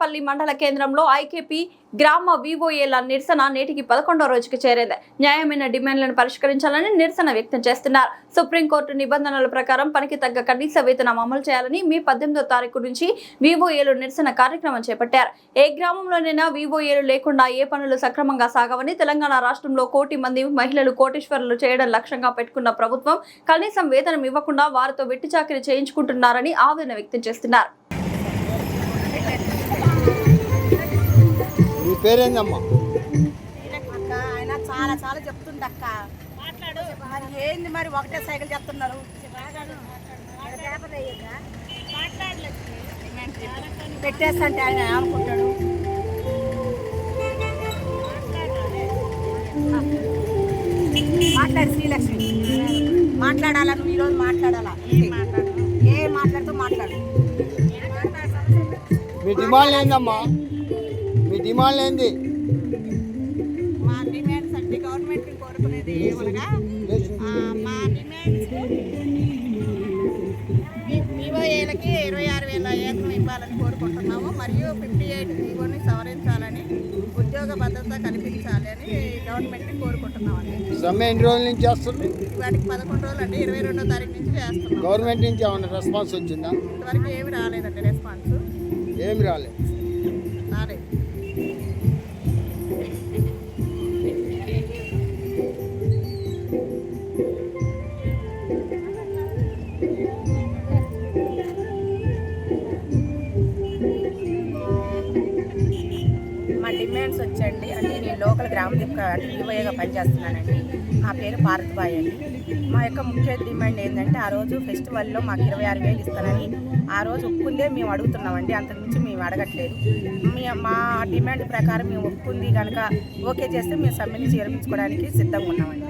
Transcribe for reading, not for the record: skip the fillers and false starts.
సుబ్బారెడ్డిపల్లి మండల కేంద్రంలో ఐకేపీ గ్రామ వివోఏల నిరసన నేటికి 11వ రోజుకు చేరింది. న్యాయమైన డిమాండ్లను పరిష్కరించాలని నిరసన వ్యక్తం చేస్తున్నారు. సుప్రీంకోర్టు నిబంధనల ప్రకారం పనికి తగ్గ కనీస వేతనం అమలు చేయాలని మే 18వ తారీఖు నుంచి వివోఏలు నిరసన కార్యక్రమం చేపట్టారు. ఏ గ్రామంలోనైనా వివోఏలు లేకుండా ఏ పనులు సక్రమంగా సాగవని, తెలంగాణ రాష్ట్రంలో 1 కోటి మంది మహిళలు కోటీశ్వరులు చేయడం లక్ష్యంగా పెట్టుకున్న ప్రభుత్వం కనీసం వేతనం ఇవ్వకుండా వారితో వెట్టి చాకిరీ చేయించుకుంటున్నారని ఆవేదన వ్యక్తం చేస్తున్నారు. మీ పేరేందమ్మా? అక్క ఆయన చాలా చాలా చెప్తుంది అక్క. మరి ఏంది మరి ఒకటే సైకిల్ చెప్తున్నారు. పెట్టేస్తంటే ఆయన అనుకుంటాడు. మాట్లాడు శ్రీలక్ష్మి, మాట్లాడాలా నువ్వు ఈరోజు మాట్లాడాలా? ఏ మాట్లాడుతూ మాట్లాడు. మీ డిమాండ్ ఏందమ్మా? మీ డిమాండ్ ఏంది? మా డిమాండ్స్ అంటే గవర్నమెంట్ని కోరుకునేది ఏమనగా మా డిమాండ్స్ వివోఏలకి 26,000 వేతనం ఇవ్వాలని కోరుకుంటున్నాము. మరియు 58 వివోని సవరించాలని, ఉద్యోగ భద్రత కల్పించాలని గవర్నమెంట్ని కోరుకుంటున్నామండి. సమ్మె ఎన్ని రోజుల నుంచి చేస్తుంది? వాటికి 11 రోజులు అంటే 22వ తారీఖు నుంచి చేస్తున్నాం. గవర్నమెంట్ నుంచి ఏమైనా రెస్పాన్స్ వచ్చిందా? ఇంతవరకు ఏమి రాలేదండి. రెస్పాన్స్ ఏమి రాలేదు. మా డిమాండ్స్ వచ్చండి అంటే నేను లోకల్ గ్రామ వివోఏగా పనిచేస్తున్నానండి. నా పేరు భారత్బాయ్ అండి. మా యొక్క ముఖ్య డిమాండ్ ఏంటంటే ఆ రోజు ఫెస్టివల్లో మాకు 26,000 ఇస్తానని ఆ రోజు ఒప్పుకుందే మేము అడుగుతున్నామండి. అంతకుమించి మేము అడగట్లేదు. మా డిమాండ్ ప్రకారం మేము ఒప్పుకుంది కనుక ఓకే చేస్తే మేము సమ్మెని చేర్పించుకోవడానికి సిద్ధంగా ఉన్నామండి.